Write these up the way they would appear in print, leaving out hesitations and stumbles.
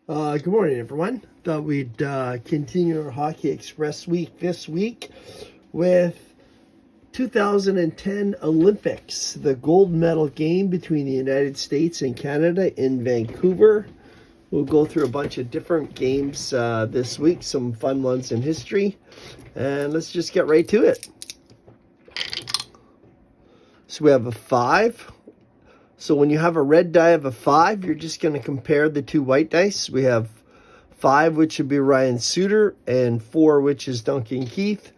Good morning, everyone. Thought we'd continue our Hockey Express week this week with 2010 Olympics, the gold medal game between the United States and Canada in Vancouver. We'll go through a bunch of different games this week, some fun ones in history, and let's just get right to it. So we have a 5. So when you have a red die of a 5, you're just going to compare the two white dice. We have 5, which would be Ryan Suter, and 4, which is Duncan Keith.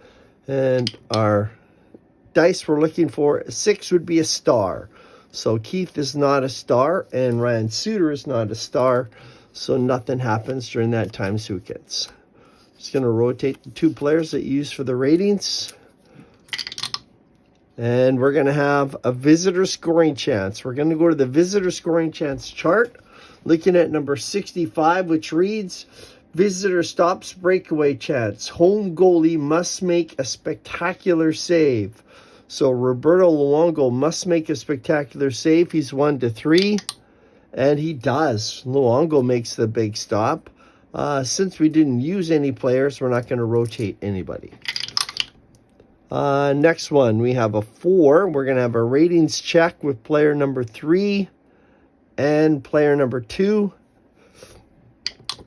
And our dice we're looking for, 6 would be a star. So Keith is not a star, and Ryan Suter is not a star. So nothing happens during that time sequence. Just going to rotate the two players that you use for the ratings. And we're going to have a visitor scoring chance. We're going to go to the visitor scoring chance chart, looking at number 65, which reads, visitor stops breakaway chance. Home goalie must make a spectacular save. So Roberto Luongo must make a spectacular save. He's 1-3, and he does. Luongo makes the big stop. Since we didn't use any players, we're not going to rotate anybody. Next one, we have a 4. We're going to have a ratings check with player number 3 and player number 2.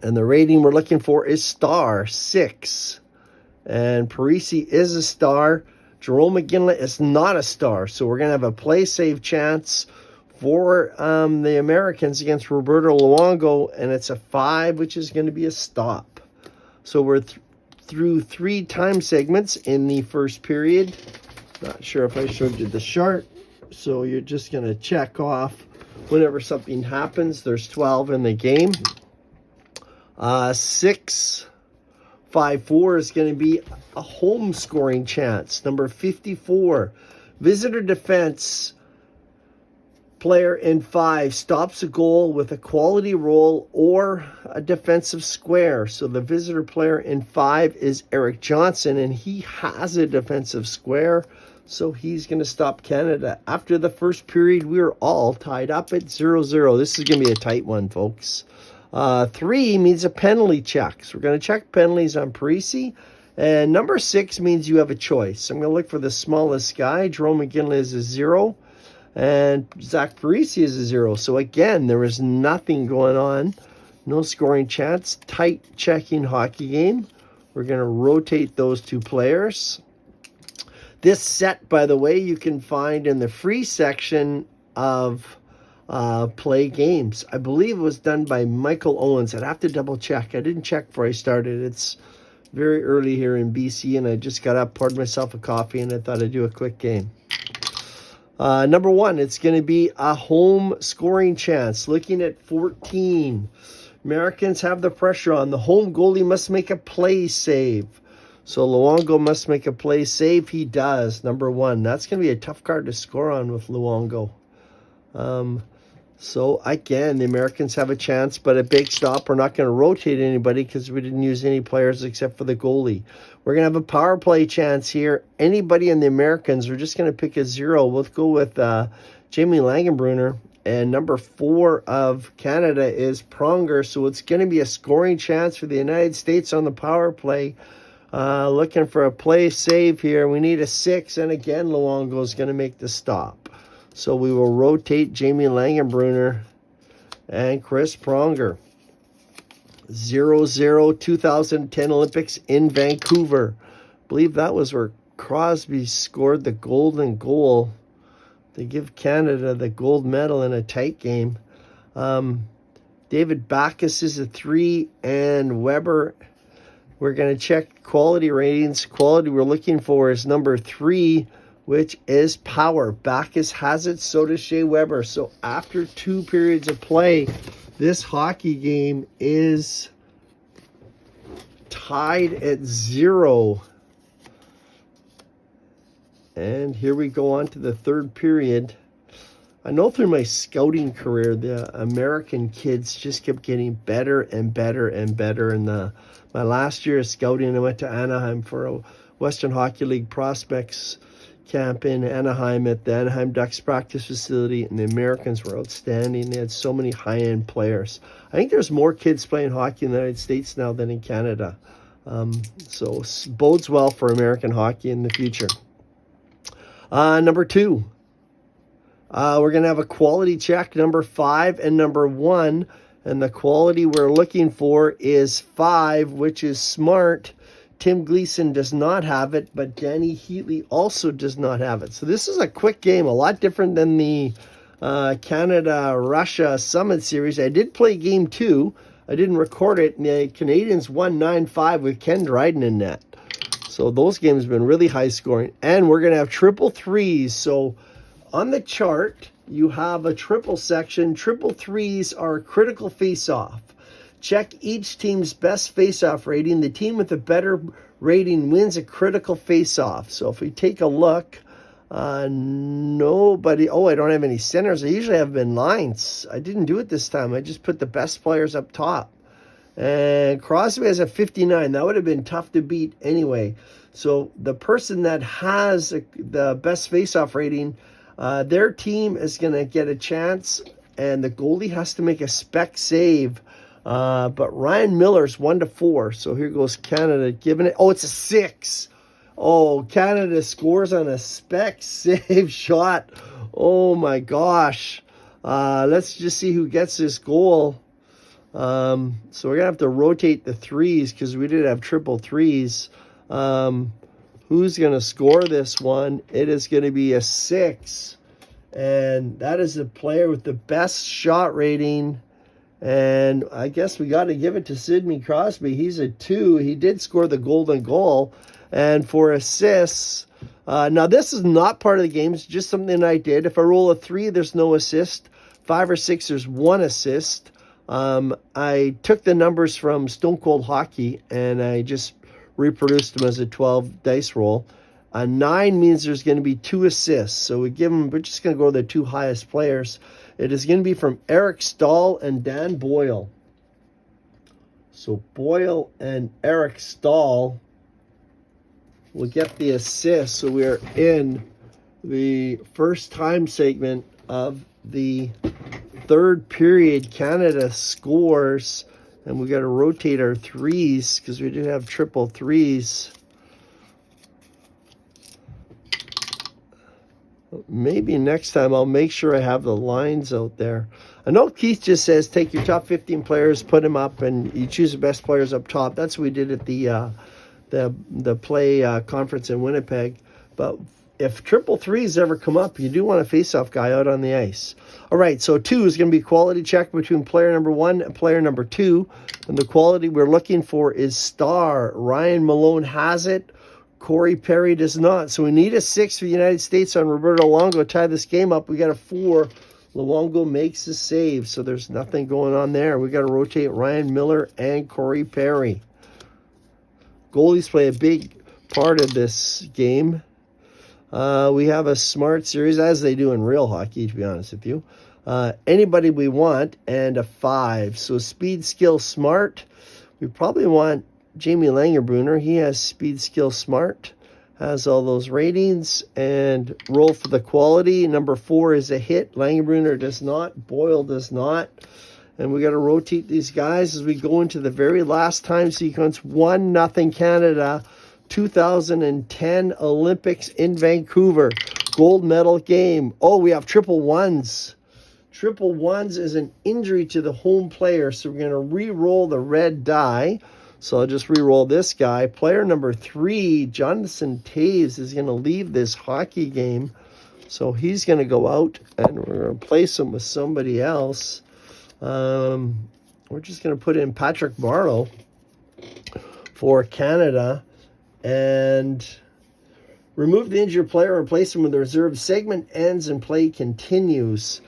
And the rating we're looking for is star 6. And Parisi is a star. Jerome McGinley is not a star. So we're going to have a play save chance for the Americans against Roberto Luongo. And it's a 5, which is going to be a stop. So we're through 3 time segments in the first period. Not sure if I showed you the chart. So you're just going to check off whenever something happens. There's 12 in the game. 6, 5, 4 is going to be a home scoring chance. Number 54, visitor defense player in 5 stops a goal with a quality roll or a defensive square. So the visitor player in 5 is Eric Johnson, and he has a defensive square. So he's going to stop Canada. After the first period, we were all tied up at 0-0. This is going to be a tight one, folks. 3 means a penalty check. So we're going to check penalties on Parisi. And number 6 means you have a choice. I'm going to look for the smallest guy. Jerome McGinley is a 0. And Zach Parisi is a 0. So again, there is nothing going on. No scoring chance. Tight checking hockey game. We're going to rotate those two players. This set, by the way, you can find in the free section of Play Games. I believe it was done by Michael Owens. I'd have to double check. I didn't check before I started. It's very early here in BC, and I just got up, poured myself a coffee, and I thought I'd do a quick game. Number 1, it's going to be a home scoring chance. Looking at 14. Americans have the pressure on. The home goalie must make a play save. So Luongo must make a play save. He does. Number 1. That's going to be a tough card to score on with Luongo. So again, the Americans have a chance, but a big stop. We're not going to rotate anybody because we didn't use any players except for the goalie. We're going to have a power play chance here. Anybody in the Americans, we're just going to pick a 0. We'll go with Jamie Langenbrunner. And number 4 of Canada is Pronger. So it's going to be a scoring chance for the United States on the power play. Looking for a play save here. We need a 6. And again, Luongo is going to make the stop. So we will rotate Jamie Langenbrunner and Chris Pronger. 0-0 2010 Olympics in Vancouver. I believe that was where Crosby scored the golden goal to give Canada the gold medal in a tight game. David Backes is a 3, and Weber. We're going to check quality ratings. Quality we're looking for is number 3, which is power. Backes has it, so does Shea Weber. So after 2 periods of play, this hockey game is tied at 0. And here we go on to the 3rd period. I know through my scouting career, the American kids just kept getting better and better and better. And my last year of scouting, I went to Anaheim for a Western Hockey League prospects camp in Anaheim at the Anaheim Ducks practice facility, and the Americans were outstanding. They had so many high-end players. I think there's more kids playing hockey in the United States now than in Canada. So bodes well for American hockey in the future. Number 2. We're going to have a quality check, number 5 and number 1. And the quality we're looking for is 5, which is smart. Tim Gleason does not have it, but Danny Heatley also does not have it. So this is a quick game, a lot different than the Canada-Russia Summit Series. I did play game 2. I didn't record it. And the Canadians won 9-5 with Ken Dryden in net. So those games have been really high scoring. And we're going to have triple threes. So on the chart, you have a triple section. Triple threes are a critical face-off. Check each team's best face-off rating. The team with a better rating wins a critical face-off. So if we take a look, nobody... Oh, I don't have any centers. I usually have them in lines. I didn't do it this time. I just put the best players up top. And Crosby has a 59. That would have been tough to beat anyway. So the person that has the best face-off rating, their team is going to get a chance, and the goalie has to make a spec save. But Ryan Miller's 1-4. So here goes Canada giving it. Oh, it's a 6. Oh, Canada scores on a spec save shot. Oh my gosh. Let's just see who gets this goal. So we're gonna have to rotate the threes because we did have triple threes. Who's gonna score this one? It is gonna be a 6. And that is the player with the best shot rating. And I guess we got to give it to Sidney Crosby. He's a 2. He did score the golden goal. And for assists, now this is not part of the game. It's just something I did. If I roll a 3, there's no assist. 5 or 6, there's 1 assist. I took the numbers from Stone Cold Hockey, and I just reproduced them as a 12 dice roll. A 9 means there's going to be 2 assists. So we're just going to go to the 2 highest players. It is going to be from Eric Stahl and Dan Boyle. So Boyle and Eric Stahl will get the assist. So we are in the first time segment of the third period. Canada scores, and we got to rotate our threes because we did have triple threes. Maybe next time I'll make sure I have the lines out there. I know Keith just says take your top 15 players, put them up, and you choose the best players up top. That's what we did at the play conference in Winnipeg. But if triple threes ever come up, you do want a face-off guy out on the ice. All right, so 2 is going to be quality check between player number 1 and player number 2. And the quality we're looking for is star. Ryan Malone has it. Corey Perry does not. So we need a 6 for the United States on Roberto Luongo to tie this game up. We got a 4. Luongo makes a save, so there's nothing going on there. We got to rotate Ryan Miller and Corey Perry. Goalies play a big part of this game. We have a smart series, as they do in real hockey, to be honest with you. Anybody we want, and a 5. So speed, skill, smart. We probably want Jamie Langerbrunner. He has speed, skill, smart, has all those ratings, and roll for the quality. Number 4 is a hit. Langerbrunner does not. Boyle does not. And we got to rotate these guys as we go into the very last time sequence. 1-0 Canada. 2010 Olympics in Vancouver. Gold medal game. Oh, we have triple ones. Triple ones is an injury to the home player, so we're going to re-roll the red die. So I'll just re-roll this guy. Player number 3, Jonathan Taves, is going to leave this hockey game. So he's going to go out, and we're going to replace him with somebody else. We're just going to put in Patrick Marleau for Canada and remove the injured player and replace him with the reserve. Segment ends and play continues.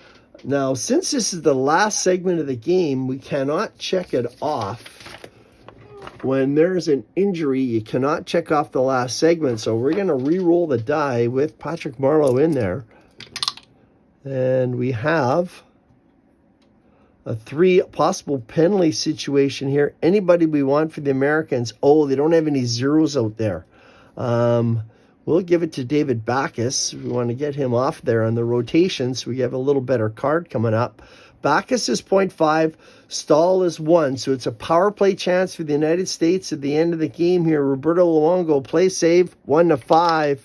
Now, since this is the last segment of the game, we cannot check it off. When there's an injury, you cannot check off the last segment. So we're going to re-roll the die with Patrick Marleau in there. And we have a 3 possible penalty situation here. Anybody we want for the Americans. Oh, they don't have any zeros out there. We'll give it to David Backus. We want to get him off there on the rotation so we have a little better card coming up. Backus is 0.5. Stahl is 1. So it's a power play chance for the United States at the end of the game here. Roberto Luongo, play save, 1-5.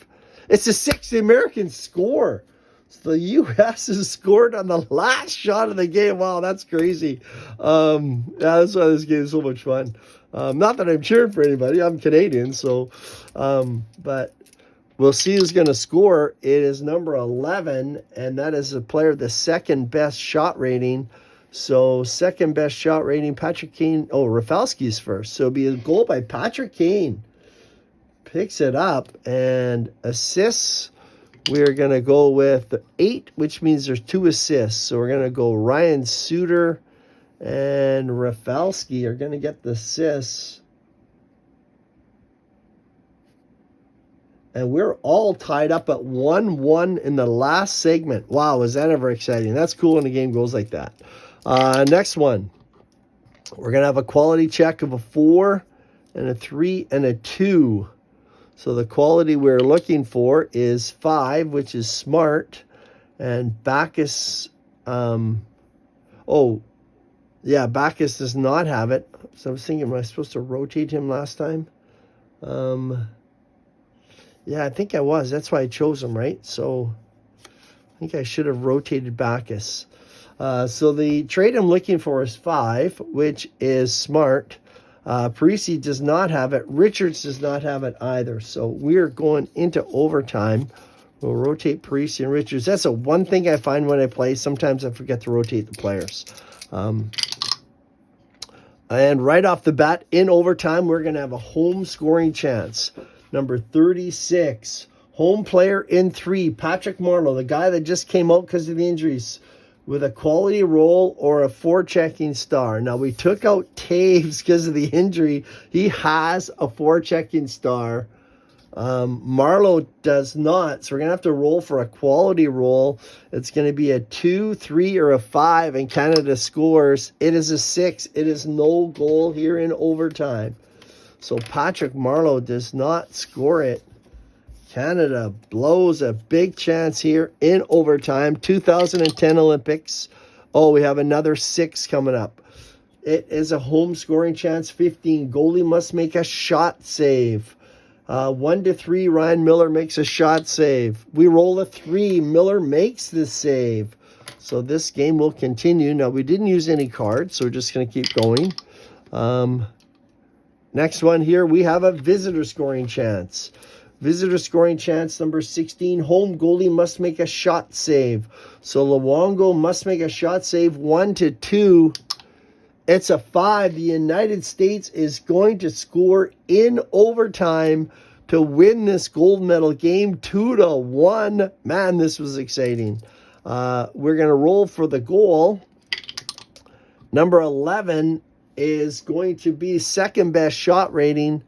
It's a 6. The Americans score. So the U.S. has scored on the last shot of the game. Wow, that's crazy. That's why this game is so much fun. Not that I'm cheering for anybody. I'm Canadian, so but we'll see who's going to score. It is number 11, and that is a player with the second best shot rating. So second best shot rating, Patrick Kane. Oh, Rafalski's first. So it'll be a goal by Patrick Kane. Picks it up, and assists, we're going to go with 8, which means there's 2 assists. So we're going to go Ryan Suter and Rafalski are going to get the assists. And we're all tied up at 1-1 in the last segment. Wow, is that ever exciting? That's cool when the game goes like that. Next one. We're going to have a quality check of a 4 and a 3 and a 2. So the quality we're looking for is 5, which is smart. And Backus, Backus does not have it. So I was thinking, am I supposed to rotate him last time? Yeah, I think I was. That's why I chose him, right? So I think I should have rotated Backus. So the trade I'm looking for is 5, which is smart. Parisi does not have it. Richards does not have it either. So we're going into overtime. We'll rotate Parisi and Richards. That's the one thing I find when I play. Sometimes I forget to rotate the players. And right off the bat, in overtime, we're going to have a home scoring chance. Number 36, home player in 3, Patrick Marleau, the guy that just came out because of the injuries, with a quality role or a forechecking star. Now, we took out Taves because of the injury. He has a forechecking star. Marleau does not, so we're going to have to roll for a quality roll. It's going to be a 2, 3, or a 5, and Canada scores. It is a 6. It is no goal here in overtime. So Patrick Marleau does not score it. Canada blows a big chance here in overtime. 2010 Olympics. Oh, we have another 6 coming up. It is a home scoring chance. 15. Goalie must make a shot save. 1-3. Ryan Miller makes a shot save. We roll a 3. Miller makes the save. So this game will continue. Now, we didn't use any cards, so we're just going to keep going. Next one here, we have a visitor scoring chance. Visitor scoring chance number 16. Home goalie must make a shot save. So Luongo must make a shot save. 1-2. It's a 5. The United States is going to score in overtime to win this gold medal game 2-1. Man, this was exciting. We're going to roll for the goal. Number 11 is going to be second best shot rating.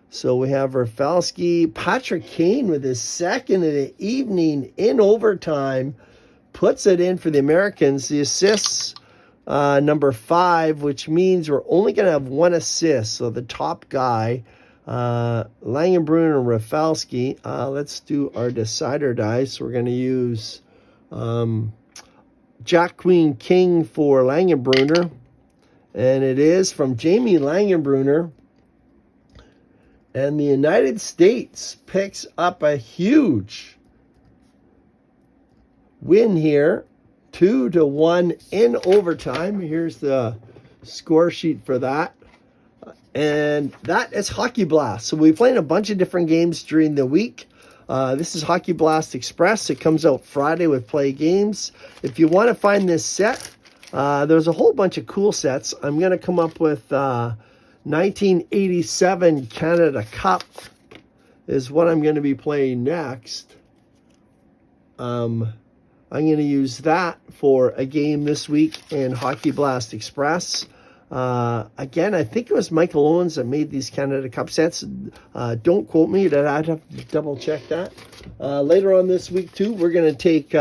So we have Rafalski. Patrick Kane with his second of the evening in overtime puts it in for the Americans. The assists, number 5, which means we're only going to have 1 assist. So the top guy, Langenbrunner and Rafalski. Let's do our decider dice. We're going to use Jack Queen King for Langenbrunner. And it is from Jamie Langenbrunner. And the United States picks up a huge win here. 2-1 in overtime. Here's the score sheet for that. And that is Hockey Blast. So we played a bunch of different games during the week. This is Hockey Blast Express. It comes out Friday with Play Games. If you want to find this set, there's a whole bunch of cool sets. I'm going to come up with 1987 Canada Cup is what I'm going to be playing next. I'm going to use that for a game this week in Hockey Blast Express. Again, I think it was Michael Owens that made these Canada Cup sets. Don't quote me. I'd have to double check that. Later on this week, too, we're going to take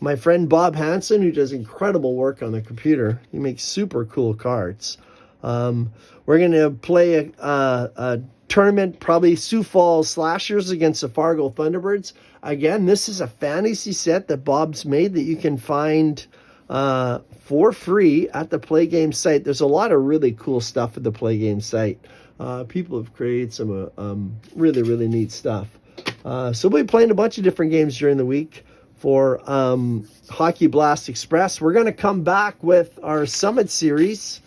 my friend Bob Hansen, who does incredible work on the computer. He makes super cool cards. We're going to play a tournament, probably Sioux Falls Slashers against the Fargo Thunderbirds. Again, this is a fantasy set that Bob's made that you can find for free at the Play Game site. There's a lot of really cool stuff at the Play Game site. People have created some really, really neat stuff. So we'll be playing a bunch of different games during the week for Hockey Blast Express. We're going to come back with our Summit Series,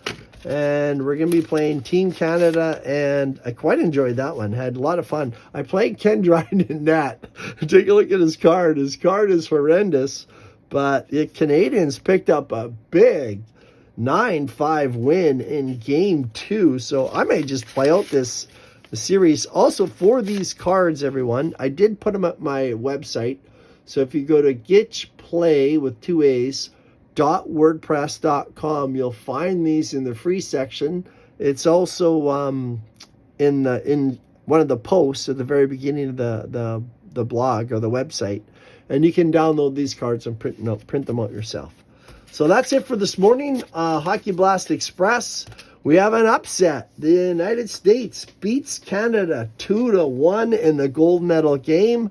and we're going to be playing Team Canada, and I quite enjoyed that one. Had a lot of fun. I played Ken Dryden in net. Take a look at his card. His card is horrendous, but the Canadians picked up a big 9-5 win in Game 2, so I may just play out this series. Also, for these cards, everyone, I did put them at my website, so if you go to gitchplay with 2 A's, .wordpress.com, you'll find these in the free section. It's also in one of the posts at the very beginning of the blog or the website, and you can download these cards and print them out yourself. So that's it for this morning. Hockey Blast Express. We have an upset. The United States beats Canada 2-1 in the gold medal game.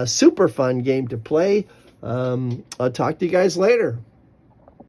Super fun game to play. I'll talk to you guys later.